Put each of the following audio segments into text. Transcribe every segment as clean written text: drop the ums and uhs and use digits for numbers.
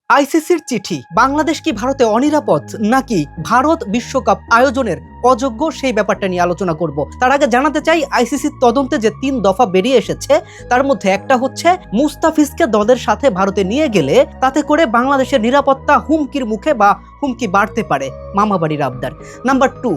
আইসিসির চিঠি, বাংলাদেশ কি ভারতে অনিরাপদ নাকি ভারত বিশ্বকাপ আয়োজনের অযোগ্য, সেই ব্যাপারটা নিয়ে আলোচনা করব। তার আগে জানাতে চাই, আইসিসির তদন্তে যে 3 দফা বেরিয়ে এসেছে তার মধ্যে একটা হচ্ছে মুস্তাফিজকে দলের সাথে ভারতে নিয়ে গেলে তাতে করে বাংলাদেশের নিরাপত্তা হুমকির মুখে বা হুমকি বাড়তে পারে, মামাবাড়ির আবদার। নাম্বার 2,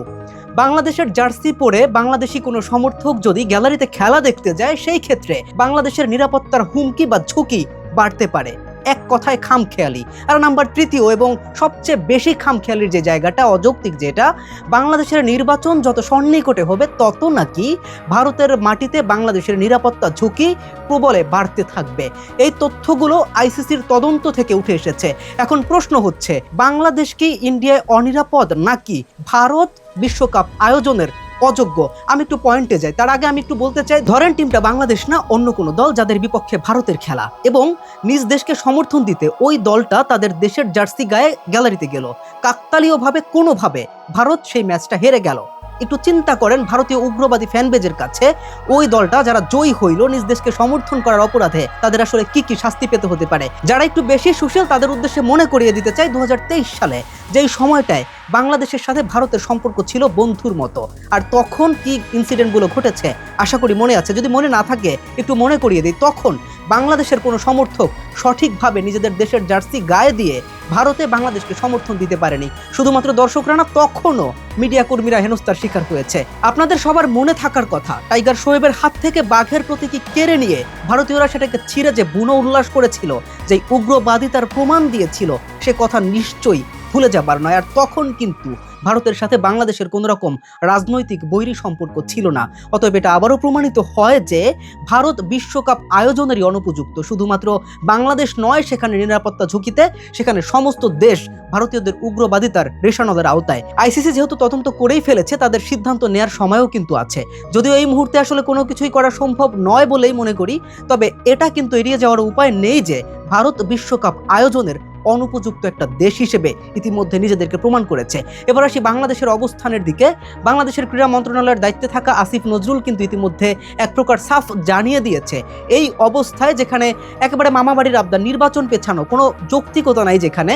বাংলাদেশের জার্সি পরে বাংলাদেশি কোনো সমর্থক যদি গ্যালারিতে খেলা দেখতে যায় সেই ক্ষেত্রে বাংলাদেশের নিরাপত্তার হুমকি বা ঝুঁকি বাড়তে পারে। এক কথায় খামখেয়ালি। আর নাম্বার 3 এবং সবচেয়ে বেশি খামখেয়ালির যে জায়গাটা, অযৌক্তিক যেটা, বাংলাদেশের নির্বাচন যত সন্নিকটে হবে তত নাকি ভারতের মাটিতে বাংলাদেশের নিরাপত্তা ঝুঁকি প্রবলে বাড়তে থাকবে। এই তথ্যগুলো আইসিসির তদন্ত থেকে উঠে এসেছে। এখন প্রশ্ন হচ্ছে, বাংলাদেশ কি ইন্ডিয়ায় অনিরাপদ নাকি ভারত বিশ্বকাপ আয়োজনের অযোগ্য? আমি একটু পয়েন্টে যাই। তার আগে আমি একটু বলতে চাই, ধরেন টিমটা বাংলাদেশ না অন্য কোনো দল যাদের বিপক্ষে ভারতের খেলা, এবং নিজ দেশকে সমর্থন দিতে ওই দলটা তাদের দেশের জার্সি গায়ে গ্যালারিতে গেল। কাকতালীয়ভাবে কোনোভাবে ভারত সেই ম্যাচটা হেরে গেল। একটু চিন্তা করেন, ভারতীয় উগ্রবাদী ফ্যানবেজের কাছে ওই দলটা যারা জয়ী হইল নিজ দেশকে সমর্থন করার অপরাধে, তাদের আসলে কি কি শাস্তি পেতে হতে পারে। যারা একটু বেশি সুশীল তাদের উদ্দেশ্যে মনে করিয়ে দিতে চাই, 2023 সালে যেই সময়টায় বাংলাদেশের সাথে ভারতের সম্পর্ক ছিল বন্ধুর মতো, আর তখন কি ইনসিডেন্টগুলো ঘটেছে আশা করি মনে আছে। যদি মনে না থাকে একটু মনে করিয়ে দিই, তখন বাংলাদেশের কোনো সমর্থক সঠিকভাবে নিজেদের দেশের জার্সি গায়ে দিয়ে ভারতে বাংলাদেশকে সমর্থন দিতে পারেনি। শুধুমাত্র দর্শকরা না, তখনও মিডিয়া কর্মীরা হেনস্থার শিকার হয়েছে। আপনাদের সবার মনে থাকার কথা, টাইগার শোয়েবের হাত থেকে বাঘের প্রতীকী কেড়ে নিয়ে ভারতীয়রা সেটাকে ছিঁড়ে যে বুনো উল্লাস করেছিল, যে উগ্রবাদিতার প্রমাণ দিয়েছিল, সে কথা নিশ্চয়ই ভুলে যাবার নয়। আর তখন কিন্তু ভারতের সাথে বাংলাদেশের কোনো রকম রাজনৈতিক বৈরী সম্পর্ক ছিল না। অতএব এটা আবারও প্রমাণিত হয় যে ভারত বিশ্বকাপ আয়োজনেরই অনুপযুক্ত। শুধুমাত্র বাংলাদেশ নয়, সেখানে নিরাপত্তা ঝুঁকিতে, সেখানে সমস্ত দেশ ভারতীয়দের উগ্রবাদিতার রেশানলের আওতায়। আইসিসি যেহেতু তদন্ত করেই ফেলেছে, তাদের সিদ্ধান্ত নেয়ার সময়ও কিন্তু আছে। যদিও এই মুহূর্তে আসলে কোনো কিছুই করা সম্ভব নয় বলেই মনে করি, তবে এটা কিন্তু এড়িয়ে যাওয়ার উপায় নেই যে ভারত বিশ্বকাপ আয়োজনের অনুপযুক্ত একটা দেশ হিসেবে ইতিমধ্যে নিজেদেরকে প্রমাণ করেছে। এবার আসি বাংলাদেশের অবস্থানের দিকে। বাংলাদেশের ক্রীড়া মন্ত্রণালয়ের দায়িত্বে থাকা আসিফ নজরুল কিন্তু ইতিমধ্যে এক প্রকার সাফ জানিয়ে দিয়েছে, এই অবস্থায় যেখানে একেবারে মামাবাড়ির আবদার, নির্বাচন পেছানো কোনো যৌক্তিকতা নাই, যেখানে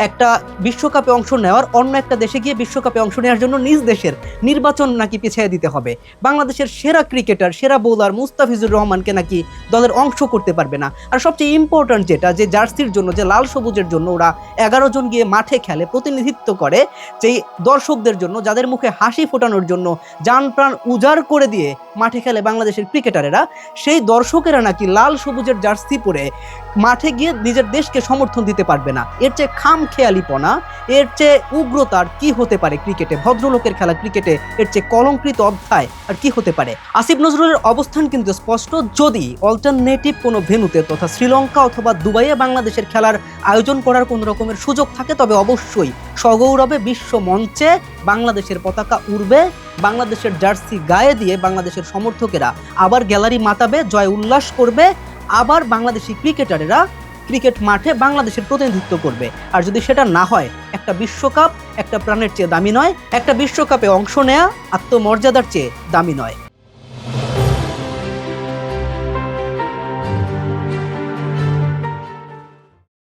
একটা বিশ্বকাপে অংশ নেওয়ার, অন্য একটা দেশে গিয়ে বিশ্বকাপে অংশ নেওয়ার জন্য নিজ দেশের নির্বাচন নাকি পিছিয়ে দিতে হবে। বাংলাদেশের সেরা ক্রিকেটার, সেরা বোলার মুস্তাফিজুর রহমানকে নাকি দলের অংশ করতে পারবে না। আর সবচেয়ে ইম্পর্ট্যান্ট যেটা, যে জার্সির জন্য, যে লাল সবুজের জন্য ওরা 11 জন গিয়ে মাঠে খেলে, প্রতিনিধিত্ব করে, যেই দর্শকদের জন্য, যাদের মুখে হাসি ফোটানোর জন্য জান প্রাণ উজাড় করে দিয়ে মাঠে খেলে বাংলাদেশের ক্রিকেটারেরা, সেই দর্শকেরা নাকি লাল সবুজের জার্সি পরে মাঠে গিয়ে নিজের দেশকে সমর্থন দিতে পারবে না। এর চেয়ে খামখেয়ালিপনা, এর চেয়ে উগ্রতার কি হতে পারে ক্রিকেটে? ভদ্রলোকের খেলা ক্রিকেটে এর চেয়ে কলঙ্কিত অধ্যায় আর কি হতে পারে? আসিফ নজরুলের অবস্থান কিন্তু স্পষ্ট। যদি অল্টারনেটিভ কোনো ভেন্যুতে, তথা শ্রীলঙ্কা অথবা দুবাইয়ে বাংলাদেশের খেলার আয়োজন করার কোনো রকমের সুযোগ থাকে, তবে অবশ্যই সগৌরবে বিশ্ব মঞ্চে বাংলাদেশের পতাকা উড়বে। বাংলাদেশের জার্সি গায়ে দিয়ে বাংলাদেশের সমর্থকেরা আবার গ্যালারি মাতাবে, জয় উল্লাস করবে, আবার বাংলাদেশি ক্রিকেটারেরা ক্রিকেট মাঠে বাংলাদেশের প্রতিনিধিত্ব করবে। আর যদি সেটা না হয়, একটা বিশ্বকাপ একটা প্রাণের চেয়ে দামি নয়, একটা বিশ্বকাপে অংশ নেয়া আত্মমর্যাদার চেয়ে দামি নয়।